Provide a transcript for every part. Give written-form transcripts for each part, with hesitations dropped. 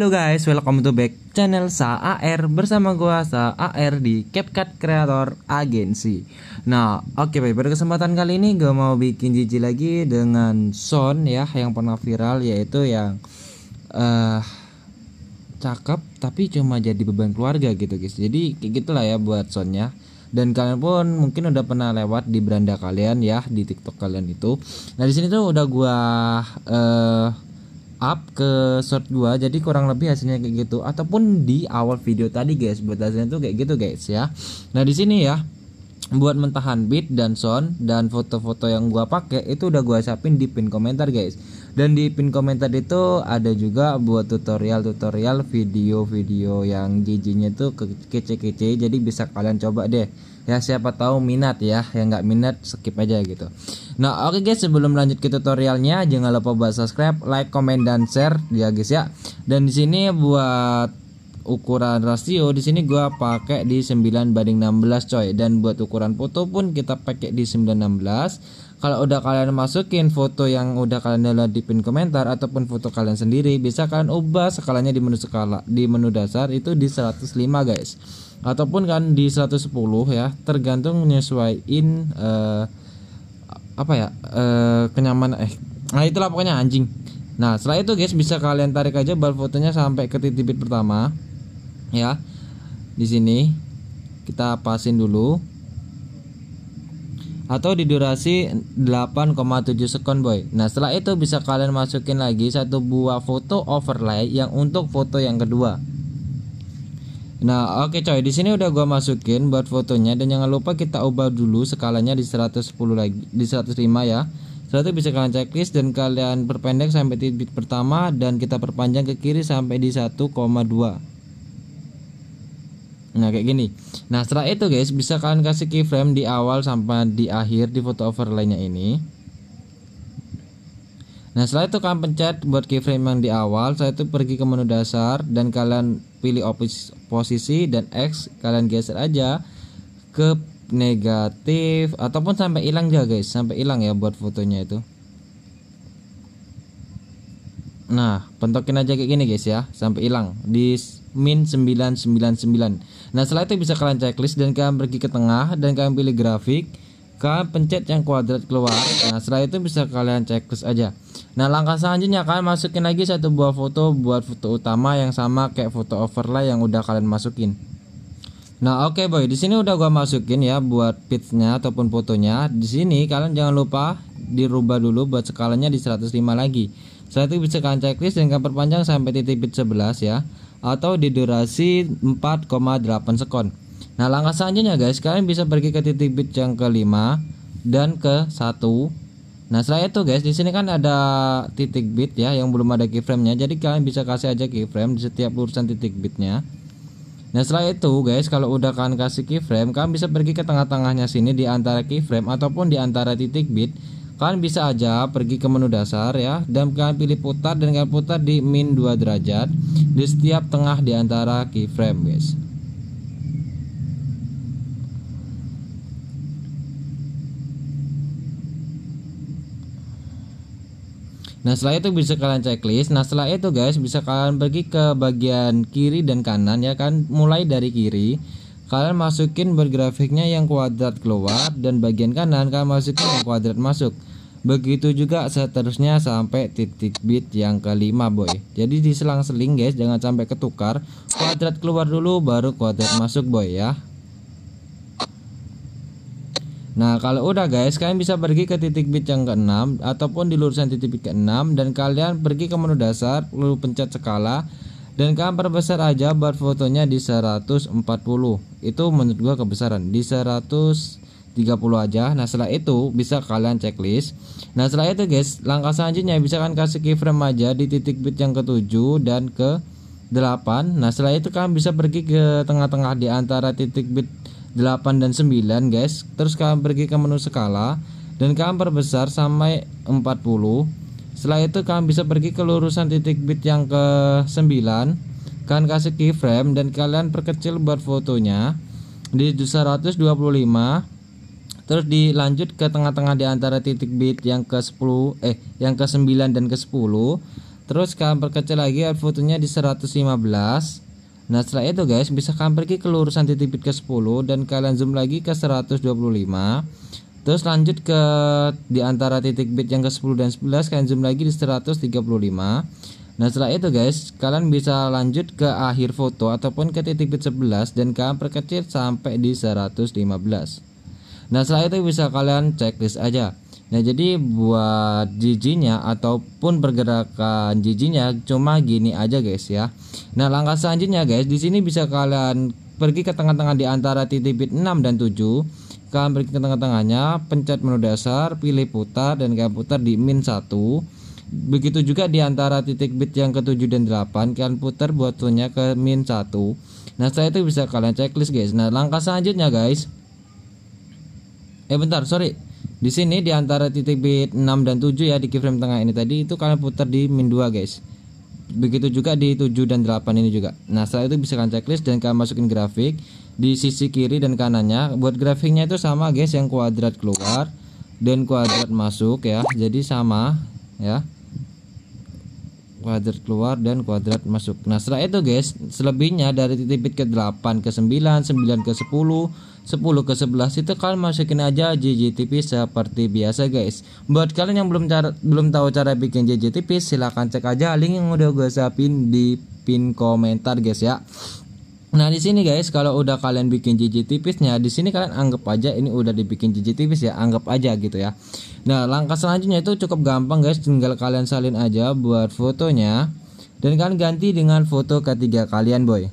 Halo guys, welcome to back channel SAAR bersama gua SAAR di CapCut Creator Agency. Nah, oke baik, pada kesempatan kali ini gua mau bikin jijik lagi dengan sound ya yang pernah viral, yaitu yang cakep tapi cuma jadi beban keluarga gitu guys. Jadi kayak gitulah ya buat soundnya. Dan kalian pun mungkin udah pernah lewat di beranda kalian ya, di TikTok kalian itu. Nah, di sini tuh udah gua up ke short gua, jadi kurang lebih hasilnya kayak gitu, ataupun di awal video tadi guys, buat hasilnya tuh kayak gitu guys ya. Nah, di sini ya buat mentahan beat dan sound dan foto-foto yang gua pakai itu udah gua siapin di pin komentar guys. Dan di pin komentar itu ada juga buat tutorial video-video yang jijinya tuh kece-kece, jadi bisa kalian coba deh ya, siapa tahu minat ya, yang nggak minat skip aja gitu. Nah, oke guys, sebelum lanjut ke tutorialnya jangan lupa buat subscribe, like, komen, dan share ya guys ya. Dan di sini buat ukuran rasio di sini gua pakai di 9:16 coy, dan buat ukuran foto pun kita pakai di 9:16. Kalau udah kalian masukin foto yang udah kalian download di pin komentar ataupun foto kalian sendiri, bisa kalian ubah skalanya di menu skala, di menu dasar itu di 105 guys, ataupun kan di 110 ya, tergantung menyesuaikan kenyamanan nah itulah pokoknya anjing. Nah, setelah itu guys bisa kalian tarik aja bar fotonya sampai ke titik bit pertama ya. Di sini kita pasin dulu, atau di durasi 8,7 second boy. Nah, setelah itu bisa kalian masukin lagi satu buah foto overlay yang untuk foto yang kedua. Nah, oke coy, di sini udah gua masukin buat fotonya, dan jangan lupa kita ubah dulu skalanya di 110 lagi, di 105 ya. Setelah itu bisa kalian checklist dan kalian perpendek sampai titik pertama, dan kita perpanjang ke kiri sampai di 1,2. Nah, kayak gini. Nah, setelah itu guys bisa kalian kasih keyframe di awal sampai di akhir di foto overlay-nya ini. Nah, setelah itu kalian pencet buat keyframe yang di awal. Setelah itu pergi ke menu dasar dan kalian pilih posisi dan X, kalian geser aja ke negatif ataupun sampai hilang aja guys, sampai hilang ya buat fotonya itu. Nah, pentokin aja kayak gini guys ya, sampai hilang di min 999. Nah, setelah itu bisa kalian checklist dan kalian pergi ke tengah dan kalian pilih grafik, kalian pencet yang kuadrat keluar. Nah, setelah itu bisa kalian checklist aja. Nah, langkah selanjutnya kalian masukin lagi satu buah foto buat foto utama yang sama kayak foto overlay yang udah kalian masukin. Nah, oke boy, di sini udah gua masukin ya buat pitch-nya ataupun fotonya. Di sini kalian jangan lupa dirubah dulu buat skalanya di 105 lagi. Setelah itu bisa kalian checklist dan kalian perpanjang sampai titik bit 11 ya, atau di durasi 4,8 second. Nah, langkah selanjutnya guys, kalian bisa pergi ke titik bit yang ke-5 dan ke-1. Nah, setelah itu guys, di sini kan ada titik bit ya yang belum ada keyframe-nya. Jadi kalian bisa kasih aja keyframe di setiap lurusan titik bitnya. Nah, setelah itu guys, kalau udah kalian kasih keyframe, kalian bisa pergi ke tengah-tengahnya sini di antara keyframe ataupun di antara titik bit. Kalian bisa aja pergi ke menu dasar ya, dan kalian pilih putar, dan kalian putar di min 2 derajat di setiap tengah di antara keyframe guys. Nah, setelah itu bisa kalian checklist. Nah, setelah itu guys bisa kalian pergi ke bagian kiri dan kanan ya kan, mulai dari kiri kalian masukin bergrafiknya yang kuadrat keluar, dan bagian kanan kalian masukin yang kuadrat masuk. Begitu juga seterusnya sampai titik bit yang ke-5 boy. Jadi diselang-seling guys, jangan sampai ketukar. Kuadrat keluar dulu baru kuadrat masuk boy ya. Nah, kalau udah guys, kalian bisa pergi ke titik bit yang ke-6 ataupun di lurusan titik bit ke-6, dan kalian pergi ke menu dasar lalu pencet skala, dan kalian perbesar aja buat fotonya di 140. Itu menurut gua kebesaran, di 130 aja. Nah, setelah itu bisa kalian checklist. Nah, setelah itu guys, langkah selanjutnya bisa kalian kasih keyframe aja di titik bit yang ke-7 dan ke-8. Nah, setelah itu kalian bisa pergi ke tengah-tengah di antara titik bit 8 dan 9 guys. Terus kalian pergi ke menu skala dan kalian perbesar sampai 40. Setelah itu kalian bisa pergi ke lurusan titik bit yang ke-9, kalian kasih keyframe dan kalian perkecil buat fotonya di 125. Terus dilanjut ke tengah-tengah di antara titik bit yang ke-10 yang ke-9 dan ke-10. Terus kalian perkecil lagi fotonya di 115. Nah setelah itu guys, bisa kalian pergi ke lurusan titik bit ke 10 dan kalian zoom lagi ke 125. Terus lanjut ke di antara titik bit yang ke 10 dan 11, kalian zoom lagi di 135. Nah setelah itu guys, kalian bisa lanjut ke akhir foto ataupun ke titik bit 11 dan kalian perkecil sampai di 115. Nah setelah itu bisa kalian checklist aja. Nah jadi buat jijinya ataupun pergerakan jijinya cuma gini aja guys ya. Nah langkah selanjutnya guys, di sini bisa kalian pergi ke tengah-tengah di antara titik bit 6 dan 7. Kalian pergi ke tengah-tengahnya, pencet menu dasar, pilih putar dan kalian putar di min 1. Begitu juga di antara titik bit yang ke 7 dan 8, kalian putar buat fotonya ke min 1. Nah setelah itu bisa kalian checklist guys. Nah langkah selanjutnya guys, di sini di antara titik bit 6 dan 7 ya, di keyframe tengah ini tadi itu kalian putar di min 2 guys. Begitu juga di 7 dan 8 ini juga. Nah setelah itu bisa kalian checklist dan kalian masukin grafik di sisi kiri dan kanannya. Buat grafiknya itu sama guys, yang kuadrat keluar dan kuadrat masuk ya. Jadi sama ya, kuadrat keluar dan kuadrat masuk. Nah setelah itu guys, selebihnya dari titik bit ke 8 ke 9, 9 ke 10, 10 ke 11 itu kalian masukin aja JJTP seperti biasa guys. Buat kalian yang belum tahu cara bikin JJTP, silahkan cek aja link yang udah gue siapin di pin komentar guys ya. Nah di sini guys, kalau udah kalian bikin JJTP-nya, di sini kalian anggap aja ini udah dibikin JJTP ya, anggap aja gitu ya. Nah langkah selanjutnya itu cukup gampang guys, tinggal kalian salin aja buat fotonya dan kalian ganti dengan foto ketiga kalian boy.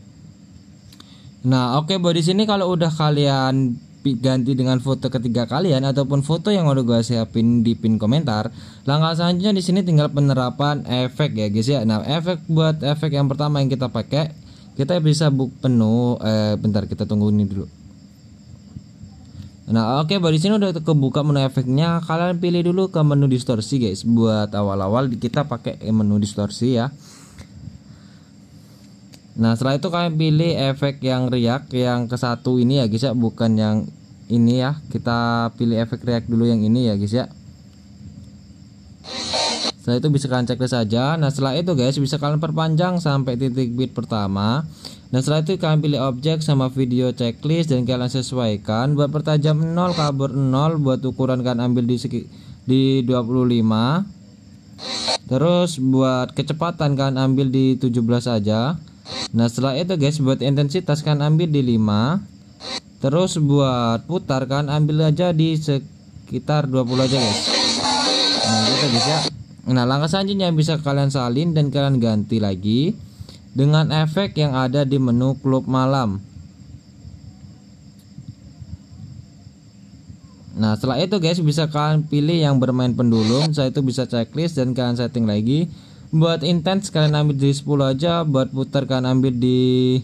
Nah oke boy, di sini kalau udah kalian ganti dengan foto ketiga kalian ataupun foto yang udah gue siapin di pin komentar, langkah selanjutnya di sini tinggal penerapan efek ya guys ya. Nah buat efek yang pertama yang kita pakai, kita bisa penuh. Bentar, kita tunggu ini dulu. Nah oke boy, di sini udah kebuka menu efeknya. Kalian pilih dulu ke menu distorsi guys. Buat awal-awal kita pakai menu distorsi ya. Nah setelah itu kalian pilih efek yang riak yang ke satu ini ya guys ya, bukan yang ini ya. Kita pilih efek riak dulu yang ini ya guys ya. Setelah itu bisa kalian checklist saja. Nah setelah itu guys, bisa kalian perpanjang sampai titik bit pertama. Nah setelah itu kalian pilih objek sama video checklist dan kalian sesuaikan. Buat pertajam 0, kabur 0, buat ukuran kalian ambil di 25. Terus buat kecepatan kalian ambil di 17 aja. Nah setelah itu guys, buat intensitas kan ambil di 5. Terus buat putar kan ambil aja di sekitar 20 aja guys. Nah gitu guys ya. Nah langkah selanjutnya bisa kalian salin dan kalian ganti lagi dengan efek yang ada di menu klub malam. Nah setelah itu guys, bisa kalian pilih yang bermain pendulum. Setelah itu bisa checklist dan kalian setting lagi. Buat intense kalian ambil di 10 aja. Buat putar kalian ambil di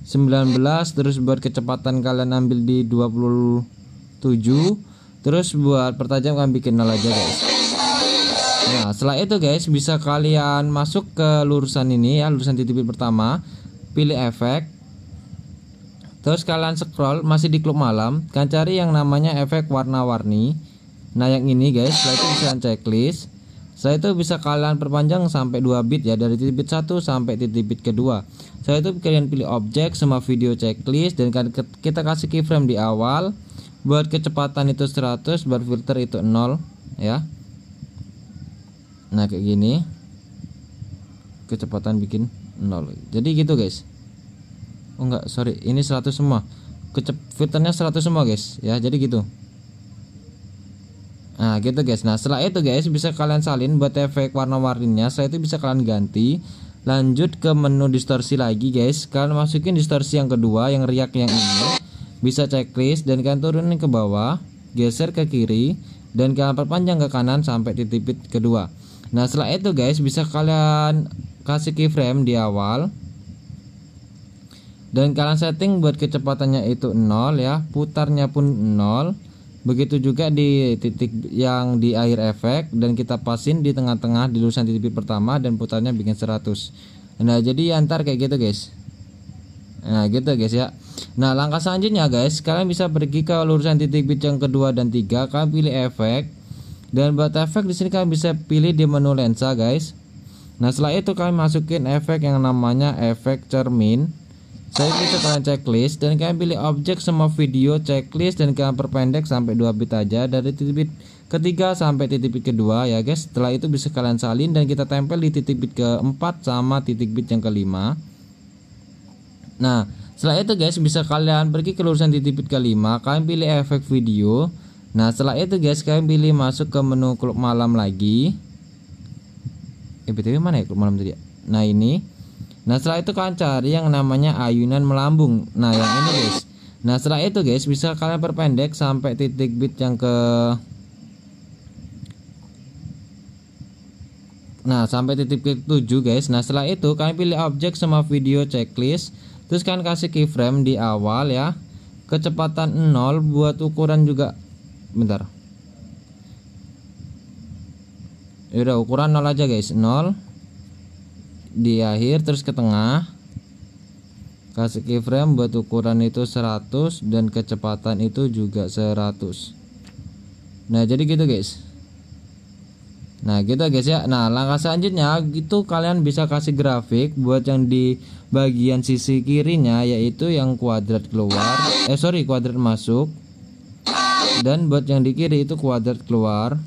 19. Terus buat kecepatan kalian ambil di 27. Terus buat pertajam kalian bikin 0 aja guys. Nah setelah itu guys, bisa kalian masuk ke lurusan ini ya, lurusan titik bit pertama. Pilih efek. Terus kalian scroll masih di klub malam, kalian cari yang namanya efek warna-warni. Nah yang ini guys, setelah itu bisa checklist. Setelah itu bisa kalian perpanjang sampai 2 bit ya, dari titik bit 1 sampai titik bit kedua. Setelah itu kalian pilih objek sama video checklist dan kita kasih keyframe di awal. Buat kecepatan itu 100, buat filter itu 0 ya. Nah kayak gini, kecepatan bikin 0. Jadi gitu guys. Oh enggak, sorry, ini 100 semua. Filternya 100 semua guys ya, jadi gitu. Nah gitu guys. Nah setelah itu guys, bisa kalian salin buat efek warna-warninya. Setelah itu bisa kalian ganti. Lanjut ke menu distorsi lagi guys. Kalian masukin distorsi yang kedua, yang riak yang ini. Bisa checklist dan kalian turunin ke bawah, geser ke kiri, dan kalian perpanjang ke kanan sampai titik bit kedua. Nah setelah itu guys, bisa kalian kasih keyframe di awal dan kalian setting buat kecepatannya itu 0 ya, putarnya pun 0. Begitu juga di titik yang di akhir efek, dan kita pasin di tengah-tengah di lurusan titik bit pertama dan putarnya bikin 100. Nah jadi antar kayak gitu guys. Nah gitu guys ya. Nah langkah selanjutnya guys, kalian bisa pergi ke lurusan titik bit yang kedua dan 3. Kalian pilih efek. Dan buat efek di sini kalian bisa pilih di menu lensa guys. Nah setelah itu kalian masukin efek yang namanya efek cermin. Saya bisa kalian checklist dan kalian pilih objek semua video checklist dan kalian perpendek sampai 2 bit aja dari titik bit ketiga sampai titik bit kedua ya guys. Setelah itu bisa kalian salin dan kita tempel di titik bit keempat sama titik bit yang kelima. Nah setelah itu guys bisa kalian pergi ke lurusan titik bit kelima, kalian pilih efek video. Nah setelah itu guys kalian pilih masuk ke menu klub malam lagi. BTW mana ya klub malam tadi ya? Nah ini. Nah setelah itu kalian cari yang namanya ayunan melambung. Nah yang ini guys. Nah setelah itu guys bisa kalian perpendek sampai titik bit yang ke sampai titik bit 7 guys. Nah setelah itu kalian pilih objek sama video checklist. Terus kalian kasih keyframe di awal ya. Kecepatan 0 buat ukuran juga. Bentar. Yaudah ukuran 0 aja guys. 0 di akhir terus ke tengah, kasih keyframe buat ukuran itu 100 dan kecepatan itu juga 100. Nah jadi gitu guys. Nah gitu guys ya. Nah langkah selanjutnya itu kalian bisa kasih grafik buat yang di bagian sisi kirinya, yaitu yang kuadrat keluar kuadrat masuk, dan buat yang di kiri itu kuadrat keluar.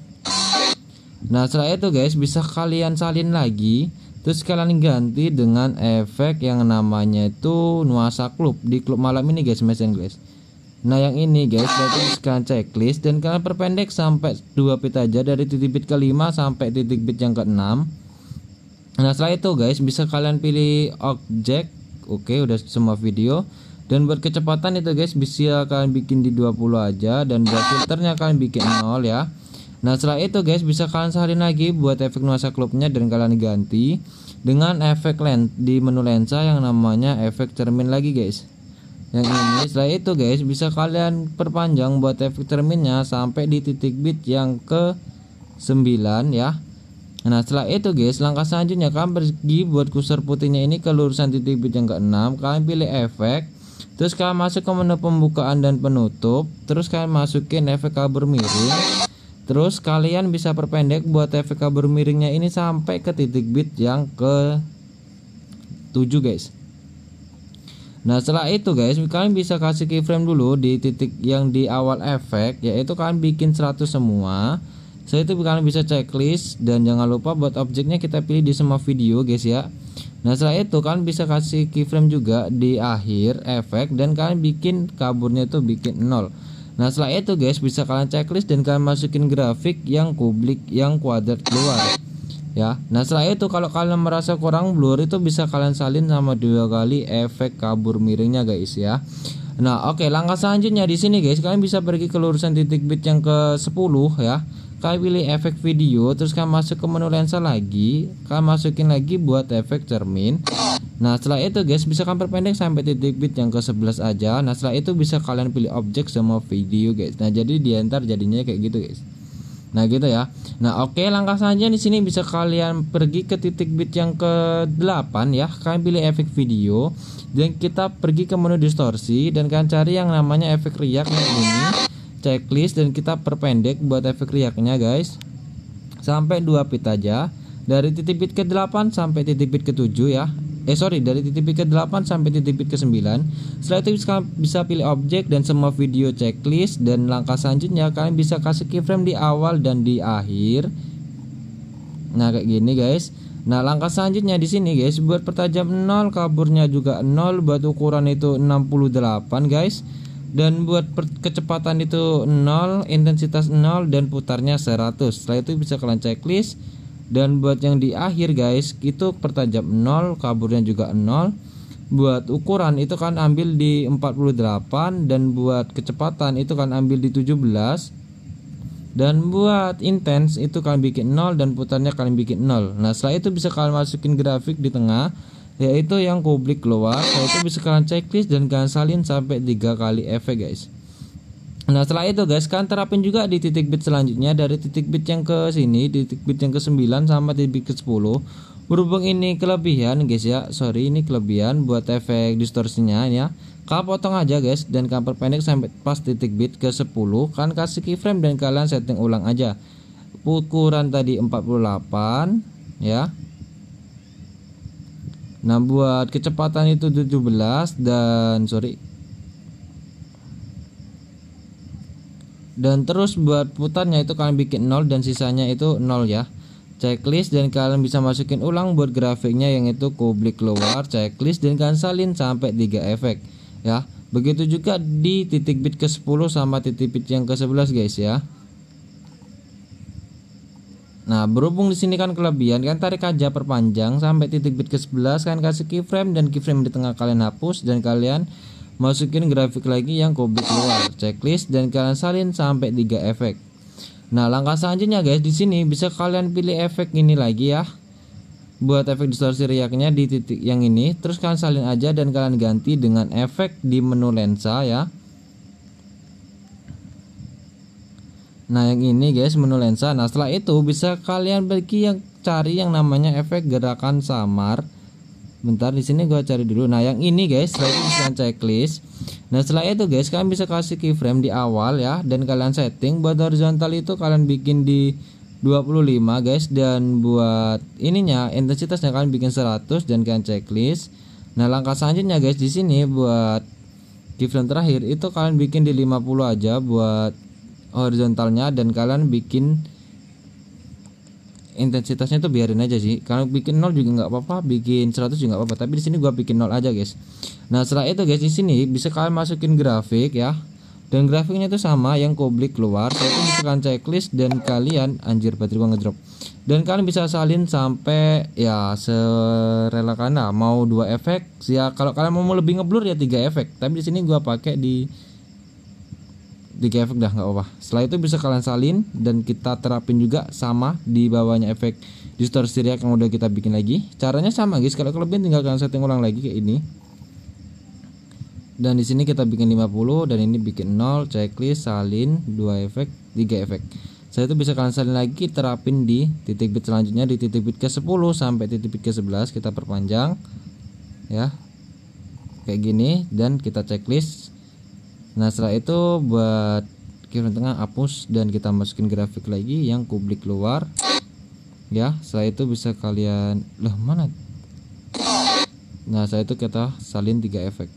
Nah setelah itu guys bisa kalian salin lagi. Terus kalian ganti dengan efek yang namanya itu nuansa klub di klub malam ini guys, guys. Nah yang ini guys berarti kalian checklist dan kalian perpendek sampai 2 bit aja dari titik bit ke-5 sampai titik bit yang ke-6. Nah setelah itu guys bisa kalian pilih objek. Oke udah semua video. Dan buat kecepatan itu guys bisa kalian bikin di 20 aja, dan buat filternya kalian bikin 0 ya. Nah setelah itu guys bisa kalian salin lagi buat efek nuansa klubnya dan kalian ganti dengan efek di menu lensa yang namanya efek cermin lagi guys. Yang ini setelah itu guys bisa kalian perpanjang buat efek cerminnya sampai di titik bit yang ke 9 ya. Nah setelah itu guys langkah selanjutnya kalian pergi buat kursor putihnya ini ke lurusan titik bit yang ke-6, kalian pilih efek. Terus kalian masuk ke menu pembukaan dan penutup. Terus kalian masukin efek kabur miring. Terus kalian bisa perpendek buat efek kabur miringnya ini sampai ke titik bit yang ke 7 guys. Nah setelah itu guys kalian bisa kasih keyframe dulu di titik yang di awal efek, yaitu kalian bikin 100 semua. Setelah itu kalian bisa checklist dan jangan lupa buat objeknya kita pilih di semua video guys ya. Nah setelah itu kalian bisa kasih keyframe juga di akhir efek dan kalian bikin kaburnya itu bikin 0. Nah setelah itu guys bisa kalian checklist dan kalian masukin grafik yang kublik yang kuadrat keluar ya. Nah setelah itu kalau kalian merasa kurang blur itu bisa kalian salin sama 2 kali efek kabur miringnya guys ya. Nah oke langkah selanjutnya di sini guys kalian bisa pergi ke lurusan titik bit yang ke 10 ya. Kalian pilih efek video, terus kalian masuk ke menu lensa lagi, kalian masukin lagi buat efek cermin. Nah setelah itu guys bisa kalian perpendek sampai titik bit yang ke 11 aja. Nah setelah itu bisa kalian pilih objek sama video guys. Nah jadi diantar jadinya kayak gitu guys. Nah gitu ya. Nah oke langkah selanjutnya di sini bisa kalian pergi ke titik bit yang ke 8 ya. Kalian pilih efek video dan kita pergi ke menu distorsi dan kalian cari yang namanya efek riak yang ini. Checklist dan kita perpendek buat efek riaknya guys sampai 2 bit aja dari titik bit ke 8 sampai titik bit ke 7 ya. Dari titik bit ke 8 sampai titik bit ke 9. Setelah itu bisa pilih objek dan semua video checklist, dan langkah selanjutnya kalian bisa kasih keyframe di awal dan di akhir. Nah kayak gini guys. Nah langkah selanjutnya di sini guys buat pertajam 0, kaburnya juga 0, buat ukuran itu 68 guys. Dan buat kecepatan itu 0, intensitas 0, dan putarnya 100. Setelah itu bisa kalian checklist. Dan buat yang di akhir guys itu pertajam 0, kaburnya juga 0. Buat ukuran itu kan ambil di 48, dan buat kecepatan itu kan ambil di 17. Dan buat intens itu kalian bikin 0 dan putarnya kalian bikin 0. Nah setelah itu bisa kalian masukin grafik di tengah, yaitu yang kublik keluar. Setelah itu bisa kalian checklist dan kalian salin sampai 3 kali efek guys. Nah setelah itu guys kalian terapin juga di titik bit selanjutnya dari titik bit yang ke sini, di titik bit yang ke 9 sama titik bit ke 10. Berhubung ini kelebihan guys ya, ini kelebihan buat efek distorsinya ya. Kalian potong aja guys dan kalian perpendek sampai pas titik bit ke 10. Kalian kasih keyframe dan kalian setting ulang aja. Ukuran tadi 48 ya. Nah buat kecepatan itu 17 dan terus buat putarnya itu kalian bikin 0 dan sisanya itu 0 ya. Checklist dan kalian bisa masukin ulang buat grafiknya yang itu kublik keluar, checklist dan kalian salin sampai 3 efek ya. Begitu juga di titik bit ke 10 sama titik bit yang ke 11 guys ya. Nah berhubung di sini kan kelebihan kan tarik aja perpanjang sampai titik bit ke 11 kan kasih keyframe dan keyframe di tengah kalian hapus dan kalian masukin grafik lagi yang kublik keluar, checklist dan kalian salin sampai 3 efek. Nah langkah selanjutnya guys, di sini bisa kalian pilih efek ini lagi ya. Buat efek distorsi riaknya di titik yang ini, terus kalian salin aja dan kalian ganti dengan efek di menu lensa ya. Nah yang ini guys menu lensa. Nah setelah itu bisa kalian pergi yang cari yang namanya efek gerakan samar. Bentar di sini gua cari dulu. Nah yang ini guys, setelah itu bisa checklist. Nah setelah itu guys kalian bisa kasih keyframe di awal ya, dan kalian setting buat horizontal itu kalian bikin di 25 guys, dan buat ininya intensitasnya kalian bikin 100 dan kalian checklist. Nah langkah selanjutnya guys, di sini buat keyframe terakhir itu kalian bikin di 50 aja buat horizontalnya, dan kalian bikin intensitasnya tuh biarin aja sih. Kalau bikin 0 juga nggak apa-apa, bikin 100 juga nggak apa-apa, tapi di sini gua bikin 0 aja guys. Nah setelah itu guys, di sini bisa kalian masukin grafik ya, dan grafiknya itu sama yang kublik keluar. Saya itu bisa kalian checklist dan kalian anjir baterai gua ngedrop, dan kalian bisa salin sampai ya serela kalian, mau 2 efek ya. Kalau kalian mau lebih ngeblur ya 3 efek, tapi di sini gua pakai di 3 efek dah nggak apa. Setelah itu bisa kalian salin dan kita terapin juga sama di bawahnya efek distorsi riak yang udah kita bikin lagi. Caranya sama guys, kalau kelebihan tinggal kalian setting ulang lagi kayak ini. Dan di sini kita bikin 50 dan ini bikin 0, checklist, salin, 2 efek, 3 efek. Setelah itu bisa kalian salin lagi, terapin di titik bit selanjutnya di titik bit ke 10 sampai titik bit ke 11 kita perpanjang ya. Kayak gini dan kita checklist. Nah setelah itu buat keyframe tengah hapus dan kita masukin grafik lagi yang kublik keluar ya. Setelah itu bisa kalian mana. Nah setelah itu kita salin 3 efek.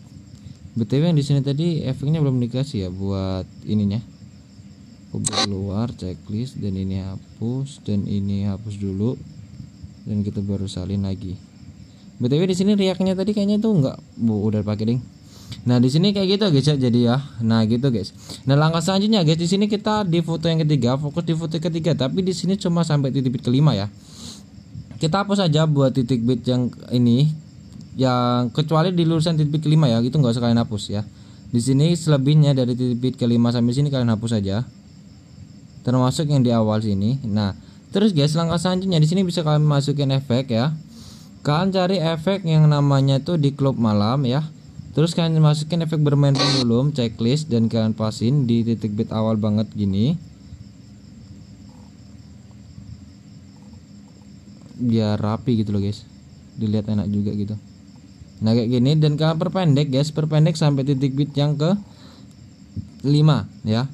BTW yang di sini tadi efeknya belum dikasih ya buat ininya. Kublik keluar, checklist, dan ini hapus dan ini hapus dulu, dan kita baru salin lagi. BTW di sini riaknya tadi kayaknya tuh enggak udah pakai ding. Nah di sini kayak gitu guys ya, jadi ya. Nah gitu guys. Nah langkah selanjutnya guys, di sini kita di foto yang ketiga, fokus di foto ketiga, tapi di sini cuma sampai titik bit kelima ya. Kita hapus aja buat titik bit yang ini, yang kecuali di lulusan titik bit kelima ya, itu nggak usah kalian hapus ya. Di sini selebihnya dari titik bit kelima sampai sini kalian hapus aja, termasuk yang di awal sini. Nah terus guys, langkah selanjutnya di sini bisa kalian masukin efek ya. Kalian cari efek yang namanya tuh di klub malam ya. Terus kalian masukin efek bermain pendulum, checklist, dan kalian pasin di titik bit awal banget gini, biar rapi gitu loh guys, dilihat enak juga gitu. Nah kayak gini, dan kalian perpendek guys, perpendek sampai titik bit yang ke 5 ya.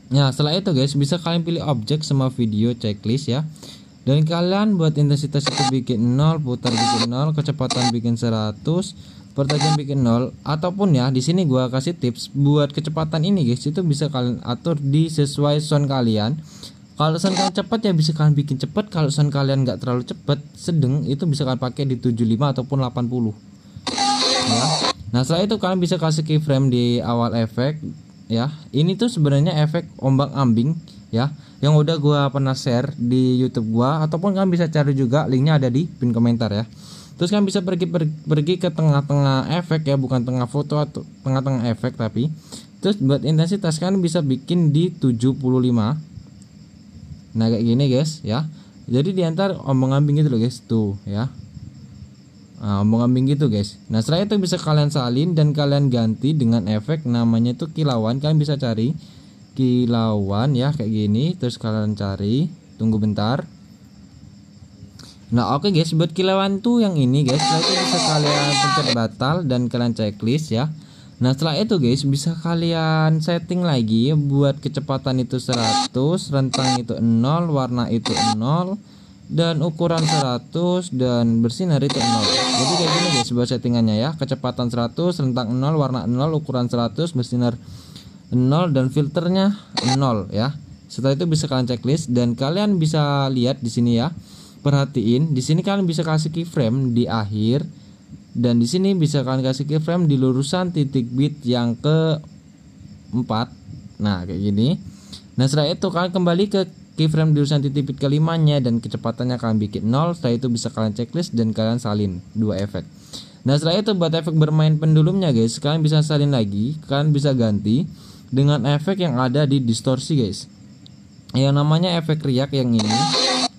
Nah setelah itu guys, bisa kalian pilih objek sama video checklist ya, dan kalian buat intensitas itu bikin 0, putar bikin 0, kecepatan bikin 100, pertajam bikin 0, ataupun ya di sini gua kasih tips buat kecepatan ini guys, itu bisa kalian atur di sesuai sound kalian. Kalau sound kalian cepat ya bisa kalian bikin cepat, kalau sound kalian nggak terlalu cepat, sedang, itu bisa kalian pakai di 75 ataupun 80 ya. Nah setelah itu kalian bisa kasih keyframe di awal efek ya. Ini tuh sebenarnya efek ombak ambing ya, yang udah gua pernah share di YouTube gua, ataupun kalian bisa cari juga, linknya ada di pin komentar ya. Terus kalian bisa pergi ke tengah-tengah efek ya, bukan tengah foto atau tengah-tengah efek tapi. Terus buat intensitas kalian bisa bikin di 75. Nah kayak gini guys ya. Jadi diantar ombang-ambing gitu loh guys, tuh ya. Nah, ombang-ambing gitu guys. Nah setelah itu bisa kalian salin dan kalian ganti dengan efek namanya itu kilauan. Kalian bisa cari kilauan ya kayak gini. Terus kalian cari, tunggu bentar. Nah oke guys, buat kilauan tuh yang ini guys, setelah itu bisa kalian pencet batal dan kalian checklist ya. Nah setelah itu guys, bisa kalian setting lagi buat kecepatan itu 100, rentang itu 0, warna itu 0, dan ukuran 100 dan bersinar itu 0. Jadi kayak gini guys buat settingannya ya. Kecepatan 100, rentang 0, warna 0, ukuran 100, bersinar 0 dan filternya 0 ya. Setelah itu bisa kalian checklist dan kalian bisa lihat di sini ya. Perhatiin, di sini kalian bisa kasih keyframe di akhir dan di sini bisa kalian kasih keyframe di lurusan titik bit yang ke-4. Nah, kayak gini. Nah, setelah itu kalian kembali ke keyframe di lurusan titik bit kelimanya dan kecepatannya kalian bikin 0. Setelah itu bisa kalian checklist dan kalian salin dua efek. Nah, setelah itu buat efek bermain pendulumnya guys, kalian bisa salin lagi, kalian bisa ganti dengan efek yang ada di distorsi guys. Yang namanya efek riak yang ini,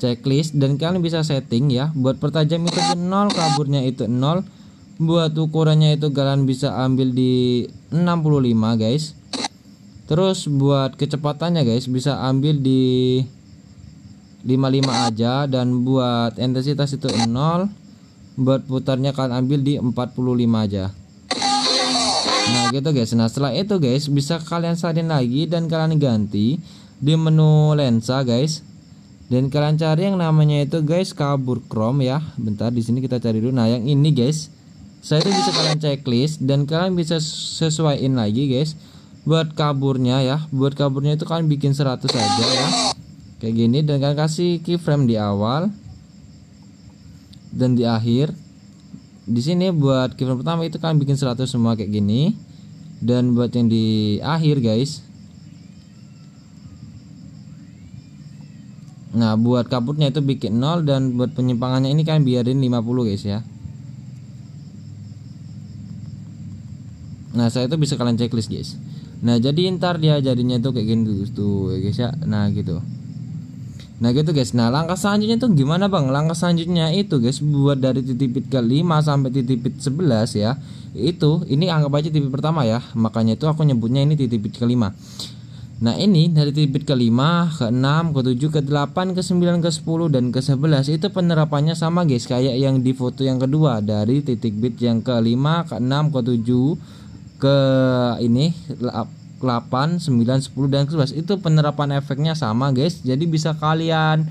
checklist, dan kalian bisa setting ya. Buat pertajam itu 0, kaburnya itu 0. Buat ukurannya itu kalian bisa ambil di 65 guys. Terus buat kecepatannya guys bisa ambil di 55 aja, dan buat intensitas itu 0. Buat putarnya kalian ambil di 45 aja. Nah gitu guys. Nah setelah itu guys bisa kalian salin lagi dan kalian ganti di menu lensa guys, dan kalian cari yang namanya itu guys kabur chrome ya. Bentar, di sini kita cari dulu. Nah yang ini guys, saya itu bisa kalian checklist dan kalian bisa sesuaiin lagi guys buat kaburnya ya. Buat kaburnya itu kalian bikin 100 aja ya, kayak gini, dan kalian kasih keyframe di awal dan di akhir. Di sini buat keyframe pertama itu kalian bikin 100 semua kayak gini, dan buat yang di akhir guys, nah buat kabutnya itu bikin 0, dan buat penyimpangannya ini kalian biarin 50 guys ya. Nah saya itu bisa kalian checklist guys. Nah jadi ntar dia jadinya tuh kayak gini tuh guys ya. Nah gitu. Nah gitu guys. Nah langkah selanjutnya tuh gimana bang? Langkah selanjutnya itu guys, buat dari titik bit ke-5 sampai titik bit 11 ya. Itu ini anggap aja titik pertama ya. Makanya itu aku nyebutnya ini titik bit ke-5. Nah ini dari titik bit ke-5, ke-6, ke-7, ke-8, ke-9, ke-10, dan ke-11 itu penerapannya sama guys kayak yang di foto yang kedua. Dari titik bit yang ke-5, ke-6, ke-7, ke ini 8, 9, 10, dan ke-11 itu penerapan efeknya sama guys. Jadi bisa kalian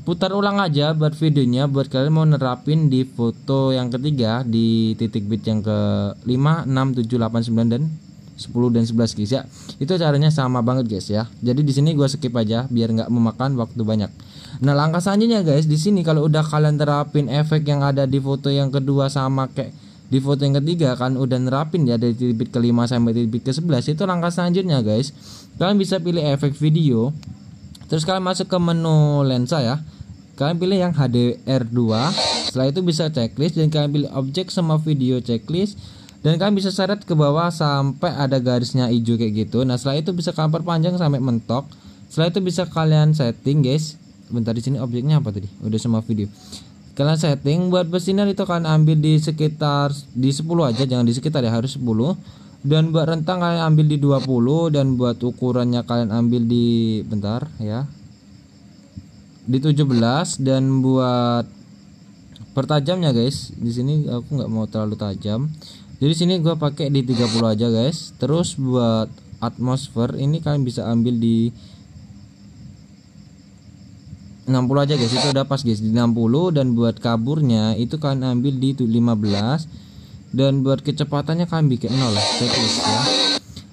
putar ulang aja buat videonya buat kalian mau nerapin di foto yang ketiga di titik bit yang ke-5, 6, 7, 8, 9, dan 10 dan 11 guys ya. Itu caranya sama banget guys ya. Jadi di sini gua skip aja biar nggak memakan waktu banyak. Nah langkah selanjutnya guys, di sini kalau udah kalian terapin efek yang ada di foto yang kedua sama kayak di foto yang ketiga, kan udah nerapin ya dari titik bit ke-5 sampai titik bit ke-11. Itu langkah selanjutnya guys, kalian bisa pilih efek video. Terus kalian masuk ke menu lensa ya. Kalian pilih yang HDR2. Setelah itu bisa checklist dan kalian pilih objek sama video checklist. Dan kalian bisa seret ke bawah sampai ada garisnya hijau kayak gitu. Nah setelah itu bisa kalian perpanjang sampai mentok. Setelah itu bisa kalian setting guys. Bentar, di sini objeknya apa tadi? Udah semua video. Kalian setting buat bersinar itu kalian ambil di sekitar di 10 aja, jangan di sekitar ya, harus 10. Dan buat rentang kalian ambil di 20, dan buat ukurannya kalian ambil di bentar ya, di 17. Dan buat pertajamnya guys, di sini aku nggak mau terlalu tajam. Jadi sini gua pakai di 30 aja guys. Terus buat atmosfer ini kalian bisa ambil di 60 aja guys, itu udah pas guys di 60. Dan buat kaburnya itu kalian ambil di 15. Dan buat kecepatannya kalian bikin 0 checklist ya.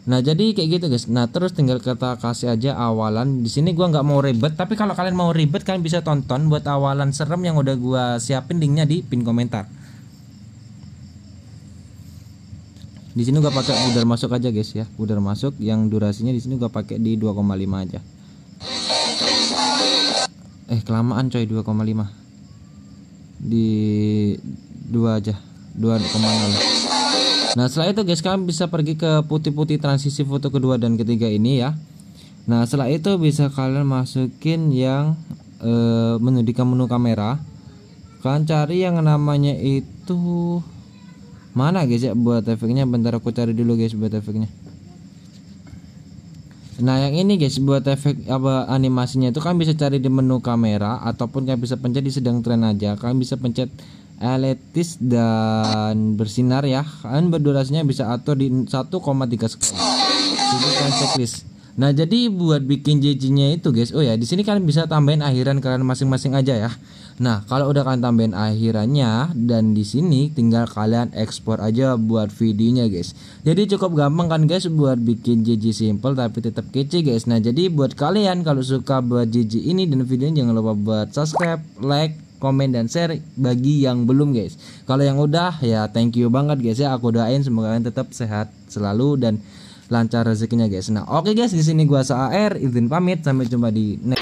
Nah jadi kayak gitu guys. Nah terus tinggal kita kasih aja awalan. Di sini gua nggak mau ribet, tapi kalau kalian mau ribet kalian bisa tonton buat awalan serem yang udah gua siapin, linknya di pin komentar. Di sini gua pakai pudar masuk aja guys ya, pudar masuk yang durasinya di sini gua pakai di 2,5 aja. Kelamaan coy, 2,5 di 2 aja, 2,0. Nah setelah itu guys kalian bisa pergi ke putih-putih transisi foto kedua dan ketiga ini ya. Nah setelah itu bisa kalian masukin yang menu di menu kamera. Kalian cari yang namanya itu mana guys ya buat efeknya. Bentar aku cari dulu guys buat efeknya. Nah yang ini guys buat efek apa animasinya itu kalian bisa cari di menu kamera, ataupun kalian bisa pencet di sedang tren aja. Kalian bisa pencet elitis dan bersinar ya. Kalian berdurasinya bisa atur di 1,3 sekali. Jadi kalian checklist. Nah, jadi buat bikin JJ-nya itu guys, oh ya, di sini kalian bisa tambahin akhiran kalian masing-masing aja ya. Nah, kalau udah kalian tambahin akhirannya dan di sini tinggal kalian ekspor aja buat videonya guys. Jadi cukup gampang kan guys buat bikin JJ simple tapi tetap kece guys. Nah, jadi buat kalian kalau suka buat JJ ini dan videonya jangan lupa buat subscribe, like, komen dan share bagi yang belum guys. Kalau yang udah ya thank you banget guys ya. Aku doain semoga kalian tetap sehat selalu dan lancar rezekinya guys. Nah, oke guys, di sini gua Saar izin pamit, sampai jumpa di next